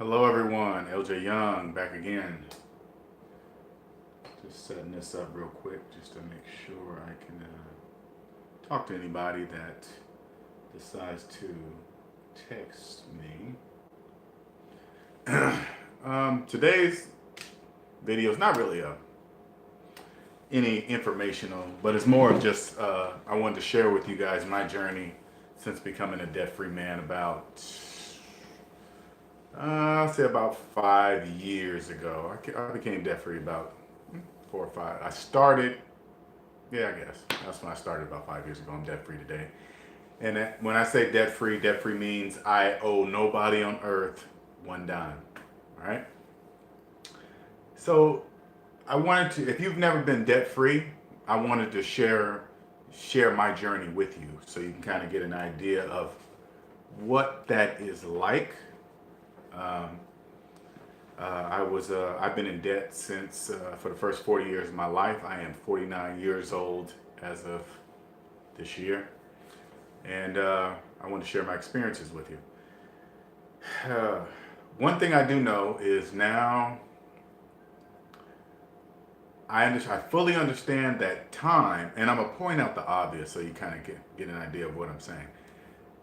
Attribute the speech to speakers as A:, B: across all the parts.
A: Hello everyone, LJ Young back again. Just setting this up real quick just to make sure I can talk to anybody that decides to text me. Today's video is not really any informational, but it's more of just I wanted to share with you guys my journey since becoming a debt-free man about I'll say about 5 years ago. I became debt free about 4 or 5. I guess that's when I started about 5 years ago. I'm debt free today. And when I say debt free means I owe nobody on earth one dime. All right. So I wanted to, if you've never been debt free, I wanted to share my journey with you so you can kind of get an idea of what that is like. Um, I've been in debt since for the first 40 years of my life. I am 49 years old as of this year, and I want to share my experiences with you. One thing I do know is now I fully understand that time, and I'm gonna point out the obvious so you kind of get an idea of what I'm saying.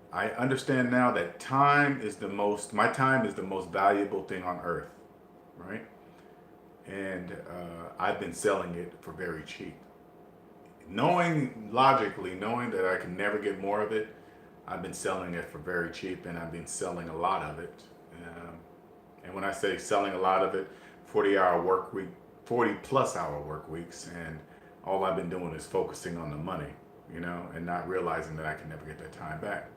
A: I understand now that my time is the most valuable thing on earth, right? And I've been selling it for very cheap. Knowing that I can never get more of it, I've been selling it for very cheap, and I've been selling a lot of it. Um, and when I say selling a lot of it, 40-hour work week, 40 plus hour work weeks, and all I've been doing is focusing on the money, and not realizing that I can never get that time back.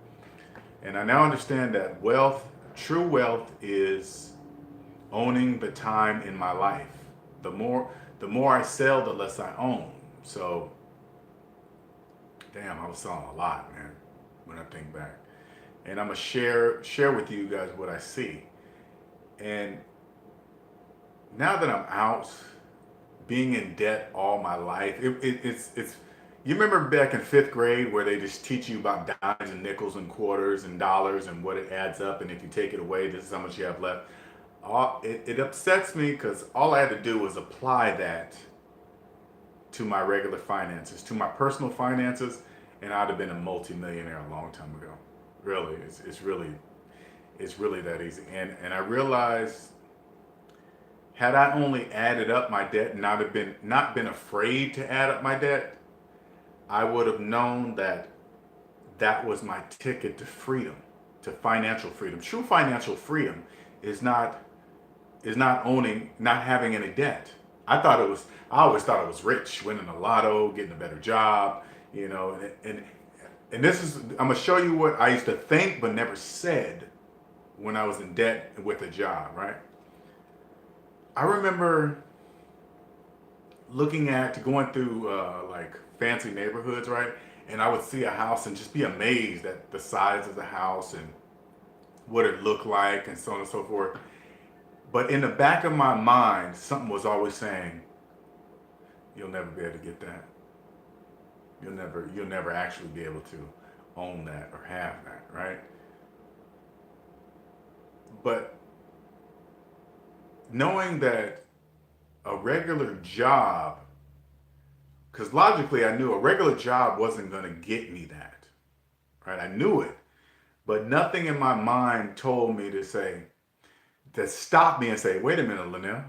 A: And I now understand that true wealth is owning the time in my life. The more I sell, the less I own. So, damn, I was selling a lot, man, when I think back. And I'm gonna share with you guys what I see. And now that I'm out, being in debt all my life, it's you remember back in fifth grade where they just teach you about dimes and nickels and quarters and dollars and what it adds up, and if you take it away, this is how much you have left. It upsets me because all I had to do was apply that to my regular finances, to my personal finances, and I'd have been a multimillionaire a long time ago. Really, it's really that easy. And I realized had I only added up my debt and not been afraid to add up my debt, I would have known that that was my ticket to freedom, to financial freedom. True financial freedom is not not having any debt. I always thought it was rich, winning the lotto, getting a better job, and this is I'm gonna show you what I used to think but never said when I was in debt with a job, right? I remember going through like fancy neighborhoods, right? And I would see a house and just be amazed at the size of the house and what it looked like and so on and so forth. But in the back of my mind, something was always saying, "You'll never be able to get that. You'll never actually be able to own that or have that, right?" But knowing that a regular job, because logically I knew a regular job wasn't going to get me that, right? I knew it, but nothing in my mind told me to stop me and say, "Wait a minute, Linnell,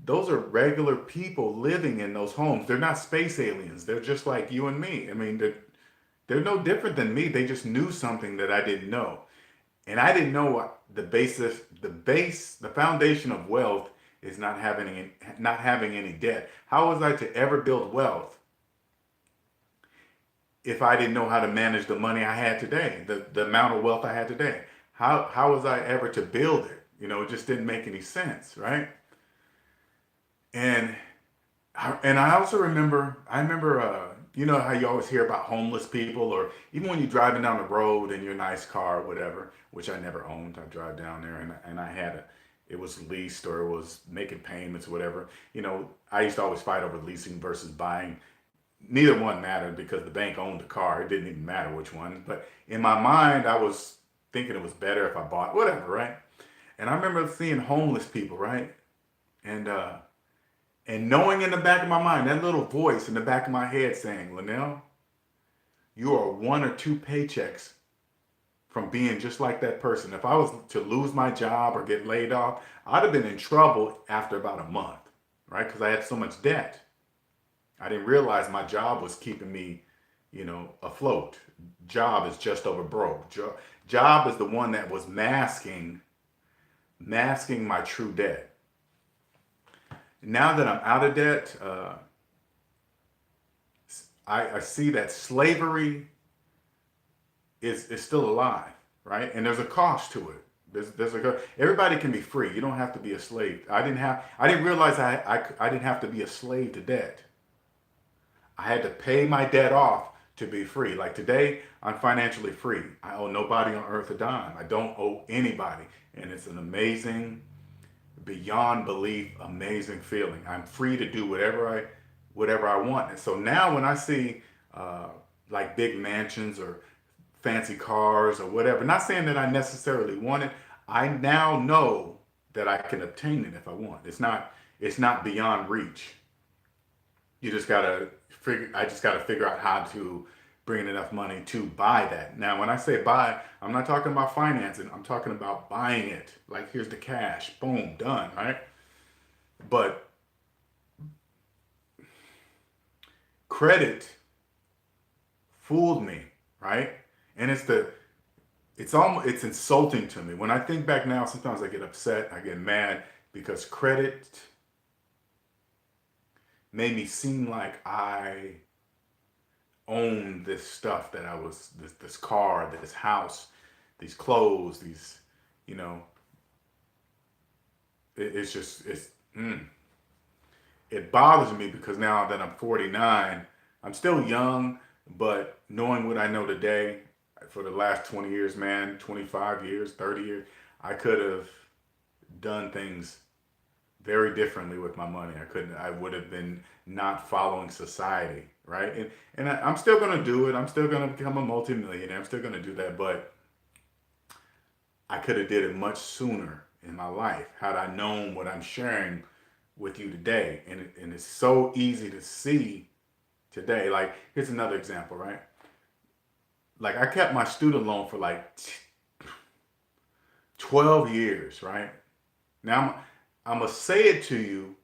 A: those are regular people living in those homes. They're not space aliens. They're just like you and me. I mean, they're no different than me. They just knew something that I didn't know." And I didn't know what the foundation of wealth is not having any debt. How was I to ever build wealth if I didn't know how to manage the money I had today, the amount of wealth I had today? How was I ever to build it? It just didn't make any sense, right? And I also remember how you always hear about homeless people, or even when you're driving down the road in your nice car or whatever, which I never owned. I drive down there and it was leased or it was making payments or whatever. I used to always fight over leasing versus buying. Neither one mattered because the bank owned the car. It didn't even matter which one. But in my mind, I was thinking it was better if I bought whatever, right? And I remember seeing homeless people, right? And knowing in the back of my mind, that little voice in the back of my head saying, Linnell, you are one or two paychecks from being just like that person. If I was to lose my job or get laid off, I'd have been in trouble after about a month, right? Because I had so much debt. I didn't realize my job was keeping me, afloat. Job is just over broke. Job is the one that was masking my true debt. Now that I'm out of debt, I see that slavery is still alive, right? And there's a cost to it. Everybody can be free. You don't have to be a slave. I didn't realize I didn't have to be a slave to debt. I had to pay my debt off to be free. Like today, I'm financially free. I owe nobody on earth a dime. I don't owe anybody. And it's an amazing, beyond belief, amazing feeling. I'm free to do whatever I want. And so now when I see like big mansions or fancy cars or whatever, not saying that I necessarily want it, I now know that I can obtain it if I want. It's not beyond reach. I just gotta figure out how to bring enough money to buy that. Now, when I say buy, I'm not talking about financing. I'm talking about buying it. Like, here's the cash. Boom, done, right? But credit fooled me, right? And it's insulting to me. When I think back now, sometimes I get upset, I get mad because credit made me seem like I owned this stuff that I was this car, this house, these clothes, these, you know, it's just it bothers me because now that I'm 49, I'm still young, but knowing what I know today, for the last 20 years, man, 25 years, 30 years, I could have done things very differently with my money. I would have been not following society, right? I'm still gonna do it. I'm still gonna become a multimillionaire. I'm still gonna do that, but I could have did it much sooner in my life had I known what I'm sharing with you today. And it's so easy to see today. Like, here's another example, right? Like, I kept my student loan for like 12 years, right? Now I'm gonna say it to you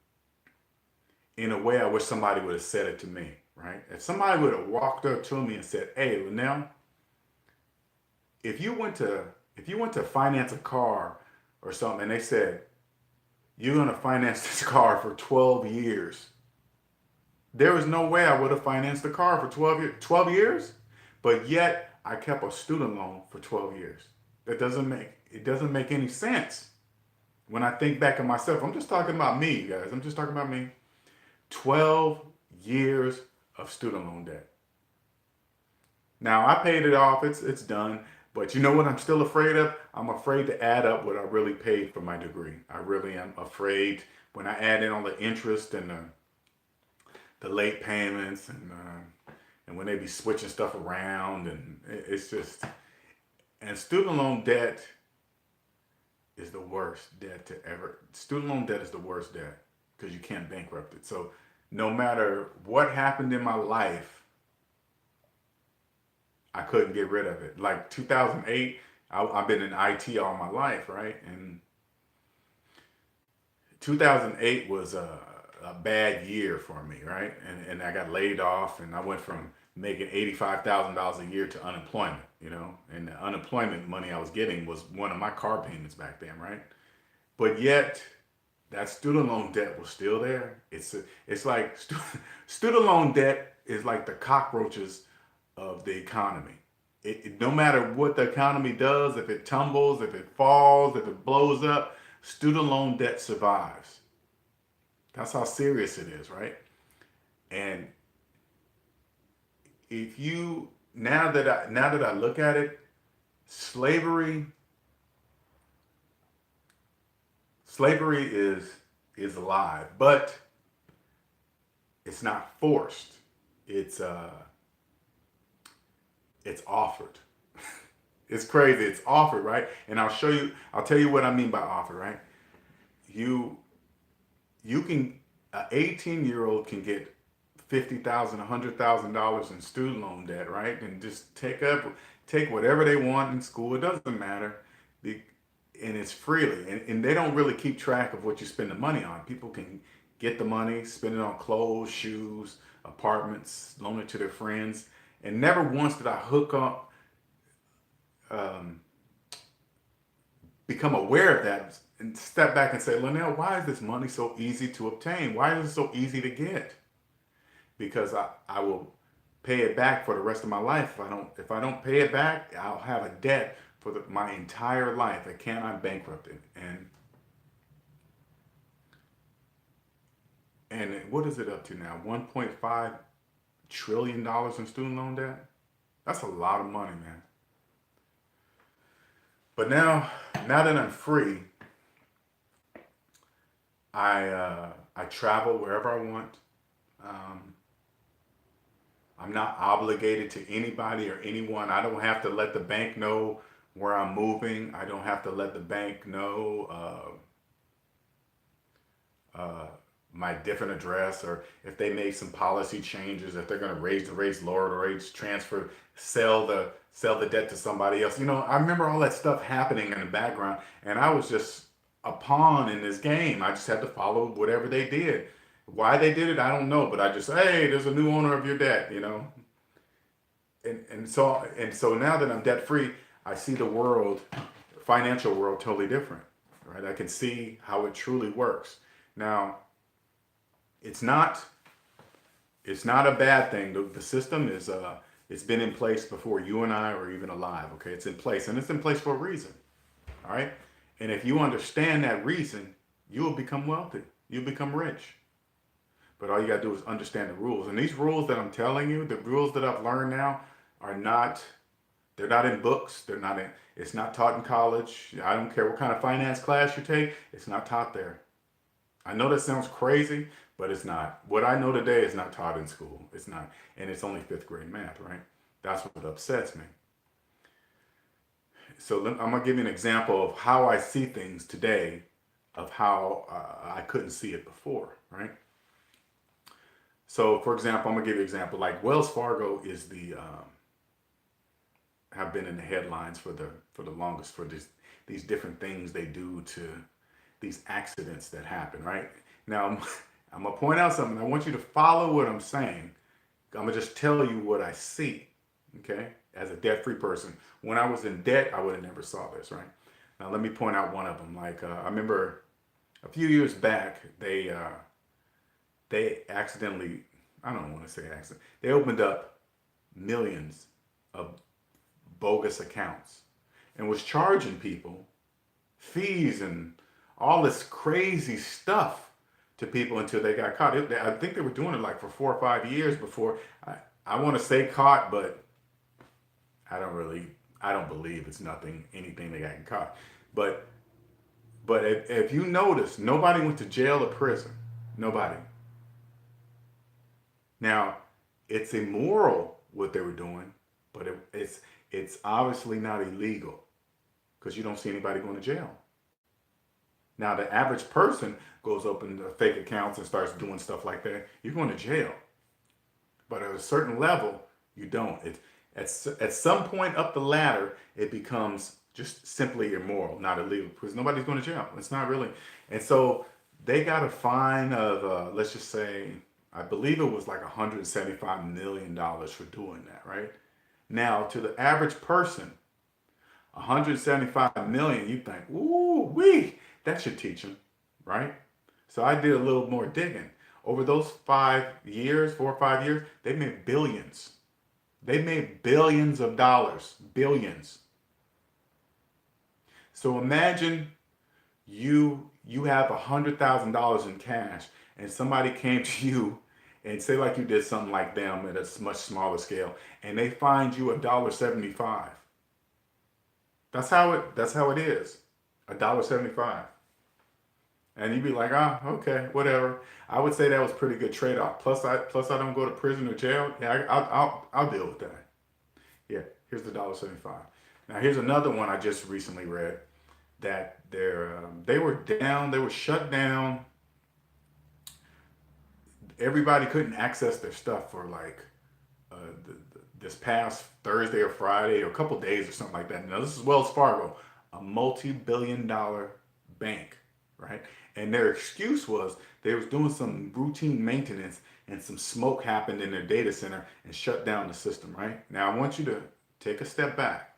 A: in a way I wish somebody would have said it to me, right? If somebody would have walked up to me and said, "Hey, Linnell, if you went to finance a car or something, and they said you're gonna finance this car for 12 years," there was no way I would have financed the car for 12 years, but yet I kept a student loan for 12 years. It doesn't make any sense. When I think back of myself, I'm just talking about me, guys. I'm just talking about me. 12 years of student loan debt. Now, I paid it off. It's done. But you know what I'm still afraid of? I'm afraid to add up what I really paid for my degree. I really am afraid when I add in all the interest and the late payments and when they be switching stuff around, and it's just, and student loan debt is the worst debt to ever. Student loan debt is the worst debt because you can't bankrupt it. So no matter what happened in my life, I couldn't get rid of it. Like 2008, I've been in IT all my life, right? And 2008 was a bad year for me, right? And I got laid off, and I went from making $85,000 a year to unemployment, and the unemployment money I was getting was one of my car payments back then, right? But yet that student loan debt was still there. It's like student loan debt is like the cockroaches of the economy. No matter what the economy does, if it tumbles, if it falls, if it blows up, student loan debt survives. That's how serious it is, right? And if you now that I look at it, slavery is alive, but it's not forced. It's offered. It's crazy. It's offered, right? And I'll tell you what I mean by offered, right? You you can an 18-year-old can get $50,000, $100,000 in student loan debt, right? And just take whatever they want in school. It doesn't matter. The, and it's freely. And they don't really keep track of what you spend the money on. People can get the money, spend it on clothes, shoes, apartments, loan it to their friends. And never once did I hook up, um, become aware of that and step back and say, Linnell, why is this money so easy to obtain? Why is it so easy to get? Because I will pay it back for the rest of my life. If I don't pay it back, I'll have a debt for my entire life. I cannot bankrupt it. And what is it up to now? $1.5 trillion in student loan debt? That's a lot of money, man. But now that I'm free, I travel wherever I want. Um, I'm not obligated to anybody or anyone. I don't have to let the bank know where I'm moving. I don't have to let the bank know my different address, or if they make some policy changes, if they're going to raise the rates, lower the rates, transfer, sell the debt to somebody else. I remember all that stuff happening in the background, and I was just a pawn in this game. I just had to follow whatever they did. Why they did it, I don't know, but I just, hey, there's a new owner of your debt. And so now that I'm debt free, I see the world, financial world, totally different, right? I can see how it truly works. Now, it's not it's not a bad thing. The system is it's been in place before you and I were even alive. Okay, it's in place, and it's in place for a reason. All right, and if you understand that reason, you will become wealthy. You'll become rich. But all you gotta do is understand the rules. And these rules that I'm telling you, the rules that I've learned now, are not. They're not in books. They're not in. It's not taught in college. I don't care what kind of finance class you take. It's not taught there. I know that sounds crazy, but it's not. What I know today is not taught in school. It's not. And it's only fifth grade math, right? That's what upsets me. So I'm going to give you an example of how I see things today, of how I couldn't see it before, right? So, for example, I'm going to give you an example. Like Wells Fargo is have been in the headlines for the longest for these different things they do to these accidents that happen, right? Now, I'm gonna point out something. I want you to follow what I'm saying. I'm gonna just tell you what I see, okay? As a debt-free person, when I was in debt, I would have never saw this, right? Now, let me point out one of them. Like I remember a few years back, they accidentally, I don't want to say accident, they opened up millions of bogus accounts and was charging people fees and all this crazy stuff to people until they got caught. I think they were doing it like for 4 or 5 years before. I want to say caught, but I don't believe it's anything they got caught. But if you notice, nobody went to jail or prison. Nobody. Now, it's immoral what they were doing, but it's obviously not illegal because you don't see anybody going to jail. Now, the average person goes open fake accounts and starts doing stuff like that, you're going to jail. But at a certain level, you don't. At some point up the ladder, it becomes just simply immoral, not illegal, because nobody's going to jail. It's not really. And so they got a fine of, let's just say, I believe it was like $175 million for doing that, right? Now, to the average person, 175 million, you think, ooh, that should teach them, right? So I did a little more digging. Over those 4 or 5 years, they made billions. They made billions of dollars, billions. So imagine you have $100,000 in cash, and somebody came to you and say like you did something like them at a much smaller scale, and they find you $1.75. That's how it is. $1.75. And you'd be like, okay, whatever. I would say that was pretty good trade-off. Plus I don't go to prison or jail. Yeah, I'll deal with that. Yeah, here's the $1.75. Now here's another one I just recently read that they were down, they were shut down. Everybody couldn't access their stuff for like uh, this past Thursday or Friday or a couple days or something like that. Now this is Wells Fargo, a multi-billion-dollar bank, right? And their excuse was they was doing some routine maintenance and some smoke happened in their data center and shut down the system, right? Now I want you to take a step back,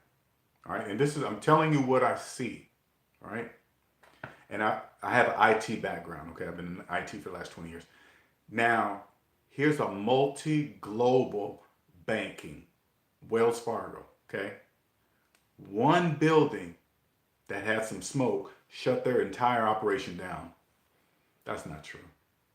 A: all right? And this is, I'm telling you what I see, all right? And I have an IT background, okay? I've been in IT for the last 20 years. Now, here's a multi-global banking, Wells Fargo, okay? One building that had some smoke shut their entire operation down. That's not true.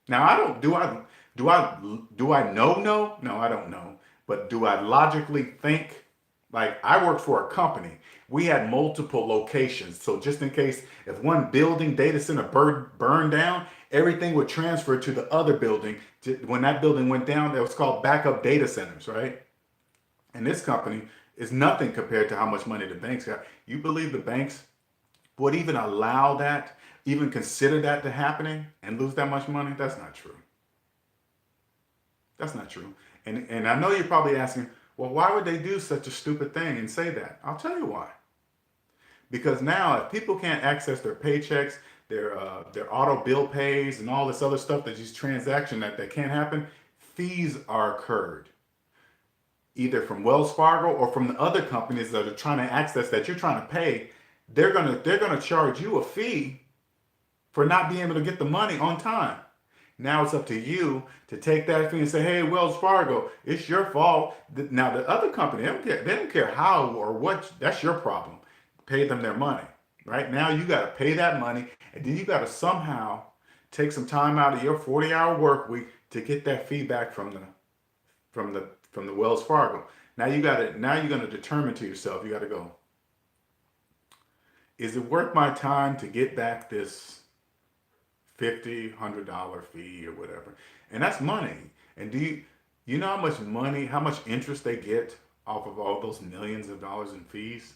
A: Now, I don't, do I know? No, I don't know. But do I logically think? Like, I worked for a company. We had multiple locations. So just in case if one building data center burned down, everything would transfer to the other building. When that building went down, that was called backup data centers, right? And this company is nothing compared to how much money the banks got. You believe the banks would even allow that, even consider that to happening and lose that much money? That's not true. That's not true. And I know you're probably asking, well, why would they do such a stupid thing and say that? I'll tell you why. Because now, if people can't access their paychecks, their auto bill pays, and all this other stuff, that these transactions that can't happen, fees are incurred either from Wells Fargo or from the other companies that are trying to access that you're trying to pay. They're gonna charge you a fee for not being able to get the money on time. Now it's up to you to take that fee and say, "Hey, Wells Fargo, it's your fault." Now the other company, they don't care. They don't care how or what. That's your problem. Pay them their money. Right now, you got to pay that money, and then you got to somehow take some time out of your 40-hour work week to get that feedback from the Wells Fargo. Now you got to. Now you're going to determine to yourself. You got to go. Is it worth my time to get back this $50, $100 fee or whatever? And that's money. And you know how much money, how much interest they get off of all those millions of dollars in fees?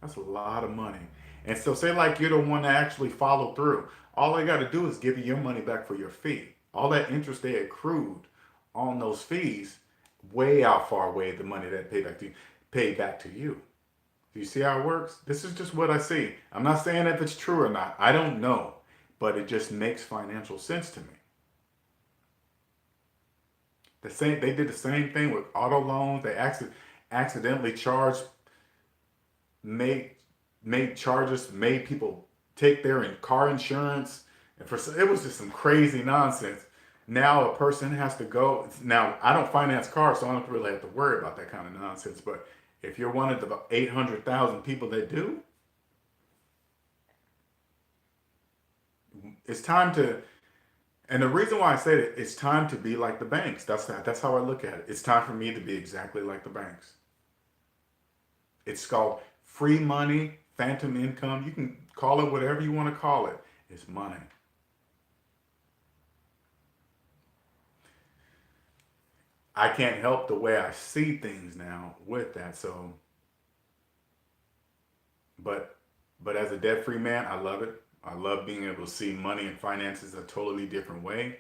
A: That's a lot of money. And so say like you're the one that actually followed through. All they got to do is give you your money back for your fee. All that interest they accrued on those fees way out far away the money that paid back to you. Do you see how it works? This is just what I see. I'm not saying if it's true or not. I don't know. But it just makes financial sense to me. They did the same thing with auto loans. They accidentally made made charges, made people take their car insurance, and it was just some crazy nonsense. Now a person has to go. Now I don't finance cars, so I don't really have to worry about that kind of nonsense. But if you're one of the 800,000 people that do, it's time to. And the reason why I say that, it's time to be like the banks. That's how I look at it. It's time for me to be exactly like the banks. It's called free money, phantom income. You can call it whatever you want to call it. It's money. I can't help the way I see things now with that. So, but as a debt-free man, I love it. I love being able to see money and finances a totally different way.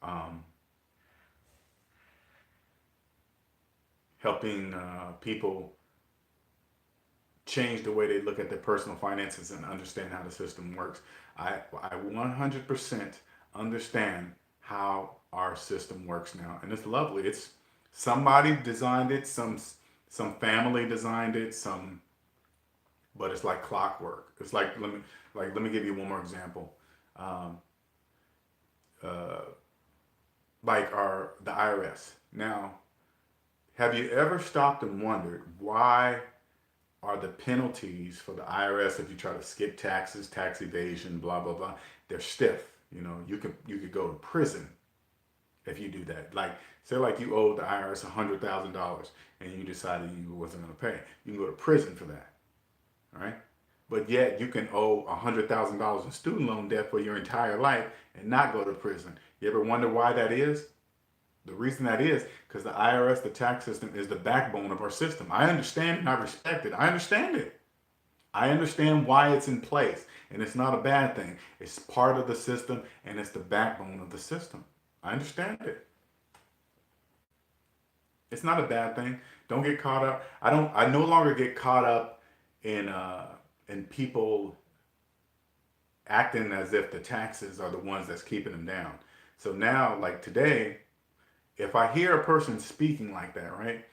A: Um, Helping people change the way they look at their personal finances and understand how the system works. I 100% understand how our system works now, and it's lovely. It's somebody designed it, some family designed it, but it's like clockwork. It's let me give you one more example. Um, uh, like the IRS. Now, have you ever stopped and wondered why are the penalties for the IRS if you try to skip taxes, tax evasion, blah blah blah? They're stiff. You could go to prison if you do that. Like say like you owed the IRS $100,000 and you decided you wasn't going to pay. You can go to prison for that. All right. But yet you can owe $100,000 in student loan debt for your entire life and not go to prison. You ever wonder why that is? The reason that is because the IRS, the tax system, is the backbone of our system. I understand and I respect it. I understand it. I understand why it's in place, and it's not a bad thing. It's part of the system, and it's the backbone of the system. I understand it. It's not a bad thing. Don't get caught up. I don't. I no longer get caught up in people acting as if the taxes are the ones that's keeping them down. So now, like today, if I hear a person speaking like that, right?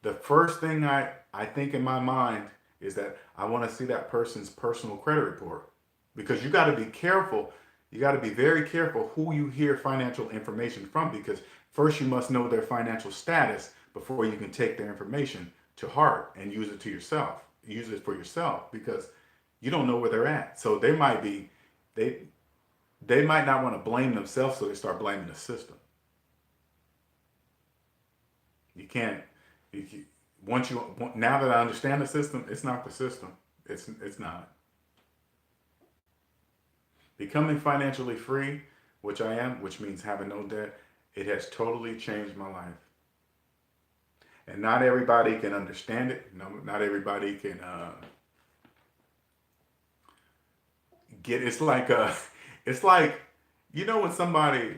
A: The first thing I think in my mind is that I want to see that person's personal credit report. Because you got to be careful. You got to be very careful who you hear financial information from, because first you must know their financial status before you can take their information to heart and use it to yourself. Use it for yourself, because you don't know where they're at. So they they might not want to blame themselves, so they start blaming the system. You can't. You, once you now that I understand the system, it's not the system. It's not. Becoming financially free, which I am, which means having no debt, it has totally changed my life. And not everybody can understand it. No, not everybody can get. It's like, when somebody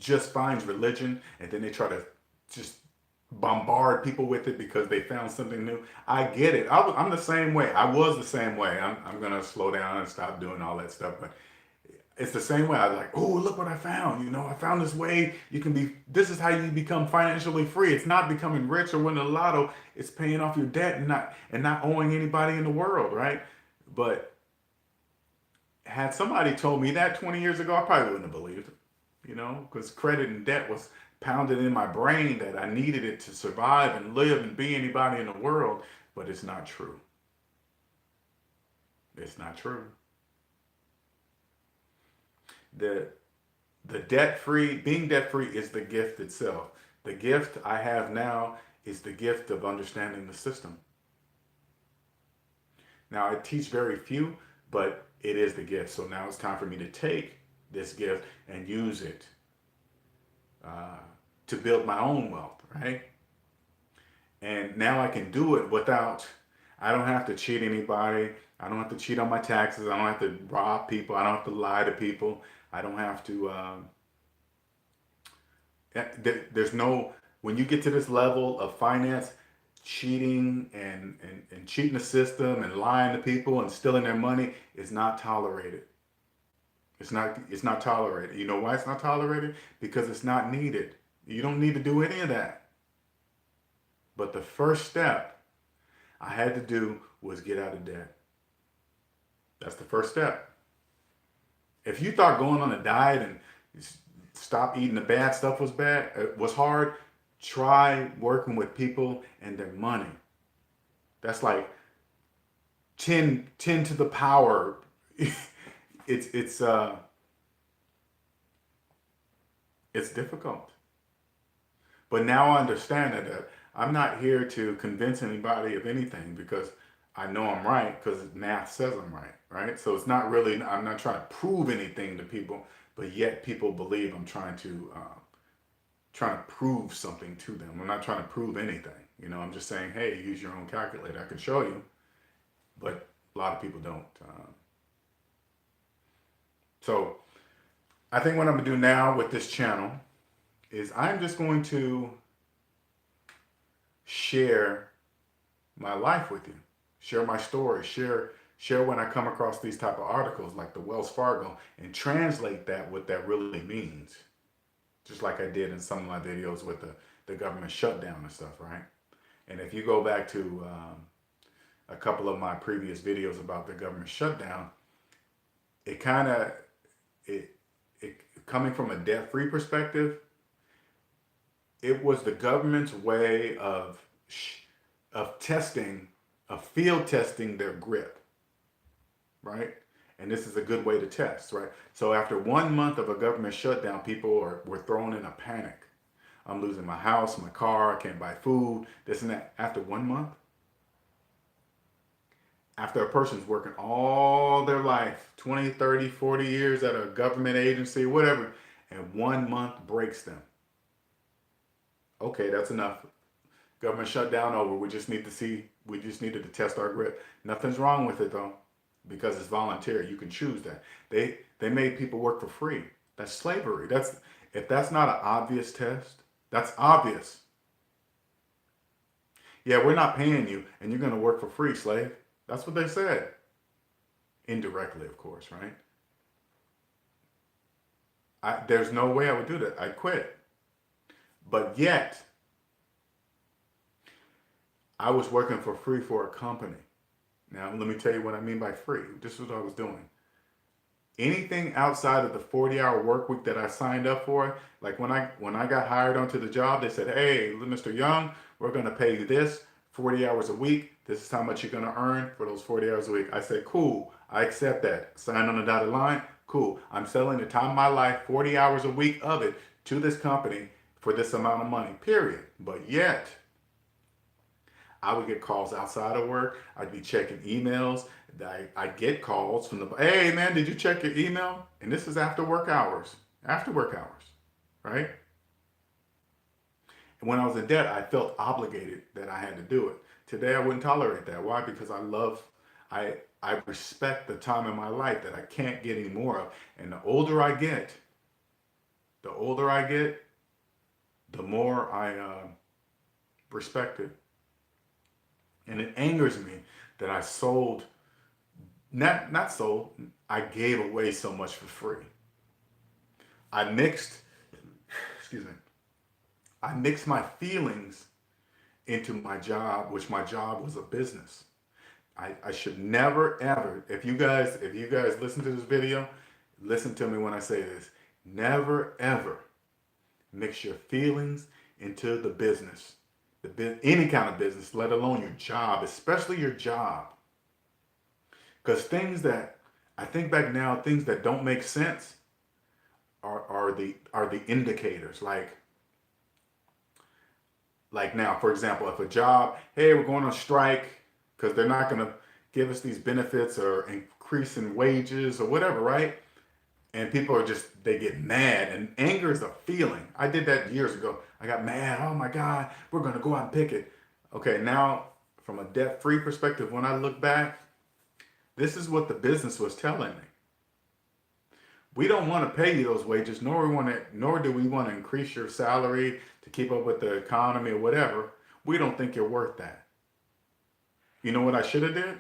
A: just finds religion and then they try to just bombard people with it because they found something new. I get it. I'm the same way. I was the same way. I'm gonna slow down and stop doing all that stuff, but it's the same way. I was like, oh, look what I found. I found this way you can be. This is how you become financially free. It's not becoming rich or winning the lotto. It's paying off your debt and not owing anybody in the world, right? But had somebody told me that 20 years ago, I probably wouldn't have believed it. Because credit and debt was pounded in my brain that I needed it to survive and live and be anybody in the world. But it's not true. It's not true. The being debt free is the gift itself. The gift I have now is the gift of understanding the system. Now I teach very few, but it is the gift. So now it's time for me to take this gift and use it to build my own wealth, right? And now I can do it I don't have to cheat anybody. I don't have to cheat on my taxes. I don't have to rob people. I don't have to lie to people. I don't have to, there's no, when you get to this level of finance, cheating and cheating the system and lying to people and stealing their money is not tolerated. It's not tolerated. You know why it's not tolerated? Because it's not needed. You don't need to do any of that. But the first step I had to do was get out of debt. That's the first step. If you thought going on a diet and stop eating the bad stuff was hard, try working with people and their money. That's like 10 to the power. It's difficult. But now I understand that I'm not here to convince anybody of anything, because I know I'm right, because math says I'm right, right? So it's not really, I'm not trying to prove anything to people, but yet people believe I'm trying to prove something to them. I'm not trying to prove anything. I'm just saying, hey, use your own calculator. I can show you, but a lot of people don't. So I think what I'm gonna do now with this channel is I'm just going to share my life with you, share my story, share when I come across these type of articles like the Wells Fargo, and translate that what that really means, just like I did in some of my videos with the government shutdown and stuff, right? And if you go back to a couple of my previous videos about the government shutdown, it coming from a debt-free perspective, it was the government's way of field testing their grip, right? And this is a good way to test, right? So after 1 month of a government shutdown, people were thrown in a panic. I'm losing my house, my car, I can't buy food, this and that. After 1 month, after a person's working all their life, 20, 30, 40 years at a government agency, whatever, and 1 month breaks them. Okay, that's enough. Government shutdown over. We just needed to test our grit. Nothing's wrong with it though, because it's voluntary. You can choose that. They made people work for free. That's slavery. If that's not an obvious test, that's obvious. Yeah, we're not paying you, and you're gonna work for free, slave. That's what they said. Indirectly, of course, right? There's no way I would do that. I'd quit. But yet, I was working for free for a company. Now, let me tell you what I mean by free. This is what I was doing. Anything outside of the 40-hour work week that I signed up for, like when I got hired onto the job, they said, "Hey, Mr. Young, we're going to pay you this 40 hours a week. This is how much you're going to earn for those 40 hours a week." I said, "Cool, I accept that." Sign on the dotted line. Cool. I'm selling the time of my life, 40 hours a week of it, to this company for this amount of money, period. But yet, I would get calls outside of work. I'd be checking emails. I'd get calls from "Hey man, did you check your email?" And this is after work hours. After work hours, right? And when I was in debt, I felt obligated that I had to do it. Today, I wouldn't tolerate that. Why? Because I respect the time in my life that I can't get any more of. And the older I get, the more I respect it. And it angers me that I sold, not sold, I gave away so much for free. I mixed, excuse me, I mixed my feelings into my job, which my job was a business. I should never ever, if you guys listen to this video, listen to me when I say this. Never ever mix your feelings into the business. Any kind of business, let alone your job, especially your job. Because things that I think back now, things that don't make sense are the indicators. Like now, for example, if a job, hey, we're going on strike because they're not going to give us these benefits or increase in wages or whatever, right? And people they get mad, and anger is a feeling. I did that years ago. I got mad. Oh my God, we're going to go out and picket. Okay, now from a debt-free perspective, when I look back, this is what the business was telling me. We don't want to pay you those wages, nor do we want to increase your salary to keep up with the economy or whatever. We don't think you're worth that. You know what I should have did?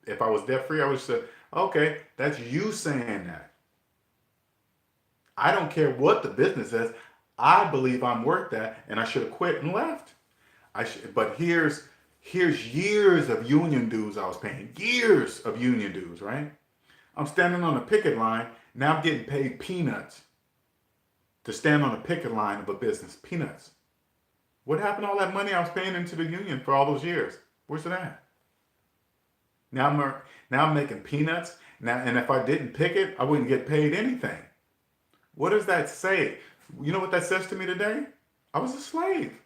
A: If I was debt free, I would have said, "Okay, that's you saying that. I don't care what the business says. I believe I'm worth that, and I should have quit and left." But here's years of union dues I was paying. Years of union dues, right? I'm standing on a picket line. Now I'm getting paid peanuts to stand on a picket line of a business. Peanuts. What happened to all that money I was paying into the union for all those years? Where's it at? Now I'm making peanuts. Now, and if I didn't picket, I wouldn't get paid anything. What does that say? You know what that says to me today? I was a slave.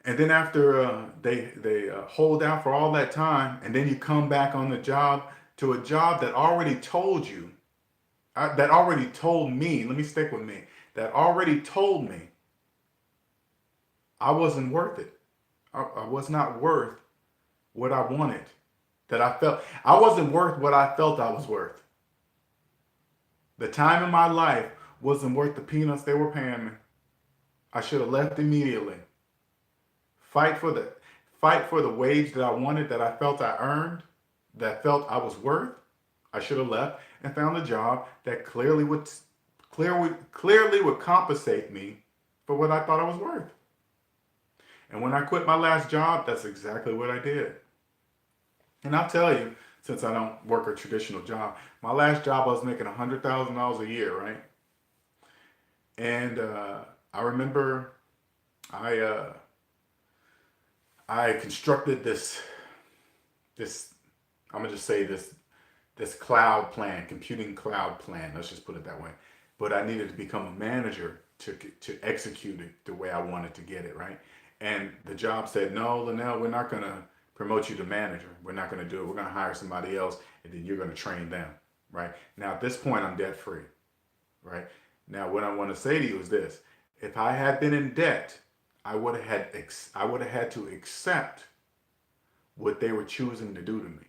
A: And then after they hold out for all that time, and then you come back on the job to a job that already told you, that already told me, let me stick with me, that already told me I wasn't worth it. I was not worth what I wanted, that I felt. I wasn't worth what I felt I was worth. The time in my life wasn't worth the peanuts they were paying me. I should have left immediately. Fight for the wage that I wanted, that I felt I earned, that felt I was worth. I should have left and found a job that clearly would compensate me for what I thought I was worth. And when I quit my last job, that's exactly what I did. And I'll tell you, since I don't work a traditional job, my last job I was making $100,000 a year, right? And I remember I constructed this I'm gonna just say this cloud plan, computing cloud plan. Let's just put it that way. But I needed to become a manager to execute it the way I wanted to get it, right? And the job said, "No, Linnell, we're not gonna promote you to manager. We're not gonna do it. We're gonna hire somebody else, and then you're gonna train them." Right? Now at this point, I'm debt free, right? Now, what I want to say to you is this: if I had been in debt, I would have had to accept what they were choosing to do to me.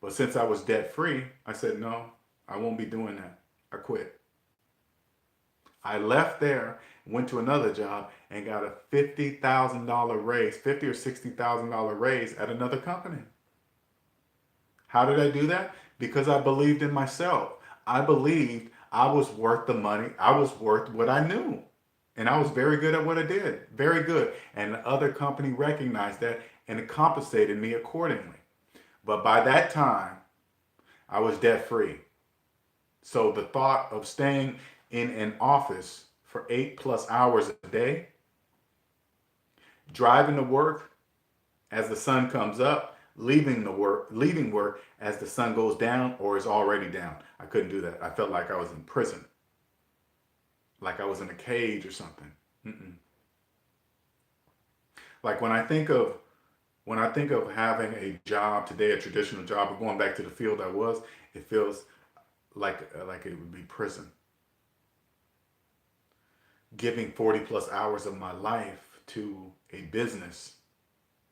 A: But since I was debt free, I said no, I won't be doing that. I quit. I left there, went to another job, and got a $50,000 raise, $50 or $60,000 raise at another company. How did I do that? Because I believed in myself. I believed I was worth the money. I was worth what I knew. And I was very good at what I did. Very good. And the other company recognized that and compensated me accordingly. But by that time, I was debt free. So the thought of staying in an office for 8+ hours a day, driving to work as the sun comes up, leaving work as the sun goes down or is already down. I couldn't do that. I felt like I was in prison, like I was in a cage or something. Mm-mm. Like when I think of having a job today, a traditional job, or going back to the field I was, it feels like it would be prison. Giving 40+ hours of my life to a business.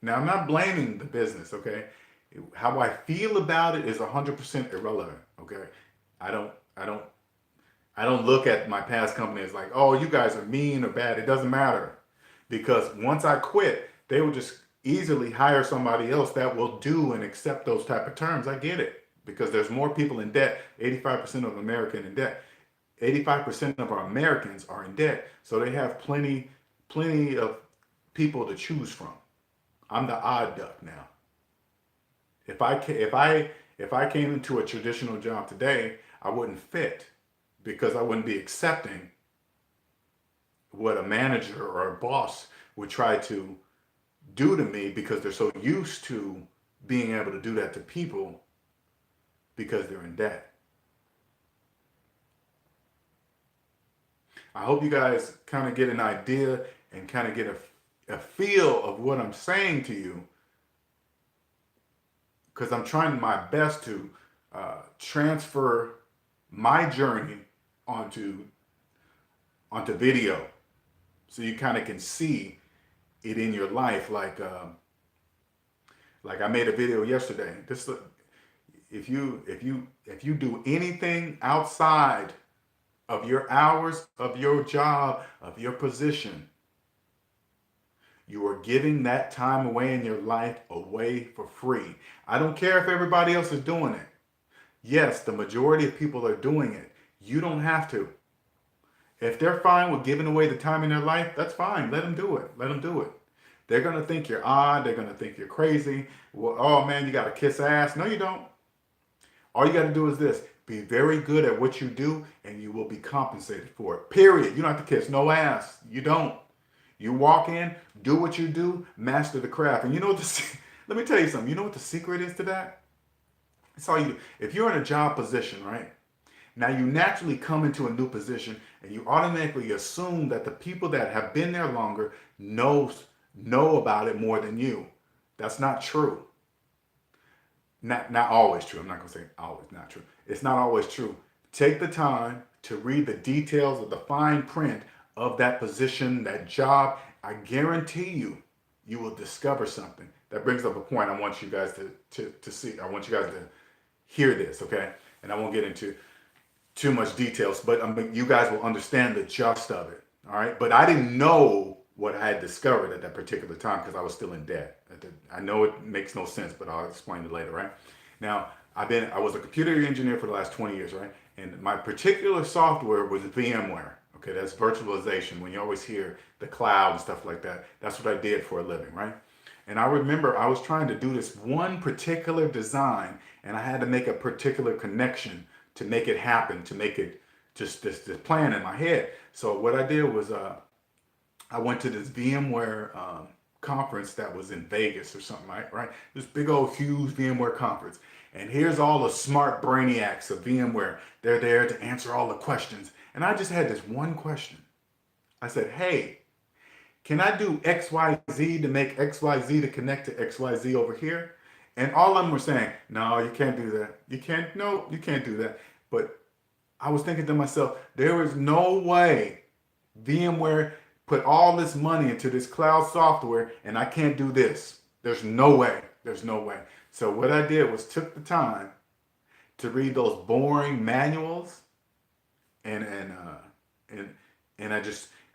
A: Now, I'm not blaming the business, okay? How I feel about it is 100% irrelevant, okay? I don't, I don't, I don't look at my past company as like, oh, you guys are mean or bad. It doesn't matter, because once I quit, they will just easily hire somebody else that will do and accept those type of terms. I get it, because there's more people in debt. 85% of American in debt. 85% of our Americans are in debt, so they have plenty of people to choose from. I'm the odd duck now. If I came into a traditional job today, I wouldn't fit, because I wouldn't be accepting what a manager or a boss would try to do to me, because they're so used to being able to do that to people because they're in debt. I hope you guys kind of get an idea and kind of get a feel of what I'm saying to you, because I'm trying my best to transfer my journey onto video, so you kind of can see it in your life. Like I made a video yesterday. This if you do anything outside of your hours, of your job, of your position, you are giving that time away in your life away for free. I don't care if everybody else is doing it. Yes, the majority of people are doing it. You don't have to. If they're fine with giving away the time in their life, that's fine. Let them do it. Let them do it. They're going to think you're odd. They're going to think you're crazy. Well, oh man, you got to kiss ass. No, you don't. All you got to do is this: be very good at what you do, and you will be compensated for it. Period. You don't have to kiss no ass. You don't. You walk in, do what you do, master the craft. And you know what let me tell you something. You know what the secret is to that? It's all you do. If you're in a job position, right? Now you naturally come into a new position and you automatically assume that the people that have been there longer know about it more than you. That's not true. Not always true. I'm not going to say always not true. It's not always true. Take the time to read the details of the fine print of that position, that job. I guarantee you, you will discover something. That brings up a point I want you guys to see. I want you guys to hear this, okay? And I won't get into too much details, but you guys will understand the gist of it, all right? But I didn't know what I had discovered at that particular time, because I was still in debt. I know it makes no sense, but I'll explain it later, right? Now, I was a computer engineer for the last 20 years, right? And my particular software was VMware. Okay, that's virtualization. When you always hear the cloud and stuff like that, that's what I did for a living, right? And I remember I was trying to do this one particular design, and I had to make a particular connection to make it happen, to make it just this plan in my head. So what I did was I went to this VMware conference that was in Vegas or something, right? This big old huge VMware conference. And here's all the smart brainiacs of VMware. They're there to answer all the questions. And I just had this one question. I said, hey, can I do XYZ to make XYZ to connect to XYZ over here? And all of them were saying, no, you can't do that. You can't do that. But I was thinking to myself, there is no way VMware put all this money into this cloud software and I can't do this. There's no way. There's no way. So what I did was took the time to read those boring manuals and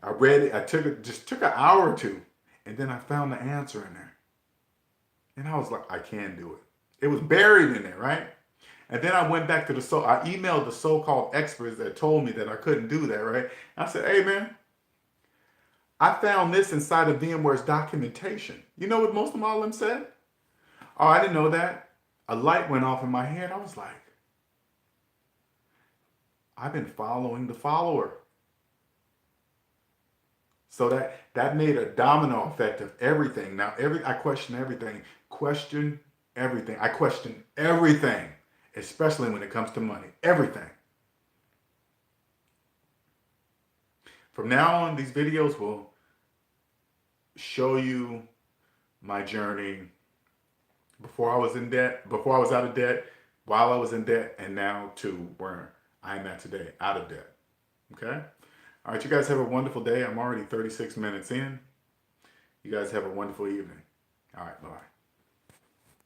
A: I read it. I took an hour or two, and then I found the answer in there, and I was like, I can do it. It was buried in there, right? And then I went back to I emailed the so-called experts that told me that I couldn't do that, right? I said, hey man, I found this inside of VMware's documentation. You know what most of all of them said? Oh, I didn't know that. A light went off in my head. I was like, I've been following the follower. So that made a domino effect of everything. Now I question everything. Question everything. I question everything, especially when it comes to money. Everything. From now on, these videos will show you my journey before I was in debt, before I was out of debt, while I was in debt, and now to where I am at today, out of debt. Okay? All right, you guys have a wonderful day. I'm already 36 minutes in. You guys have a wonderful evening. All right, bye-bye.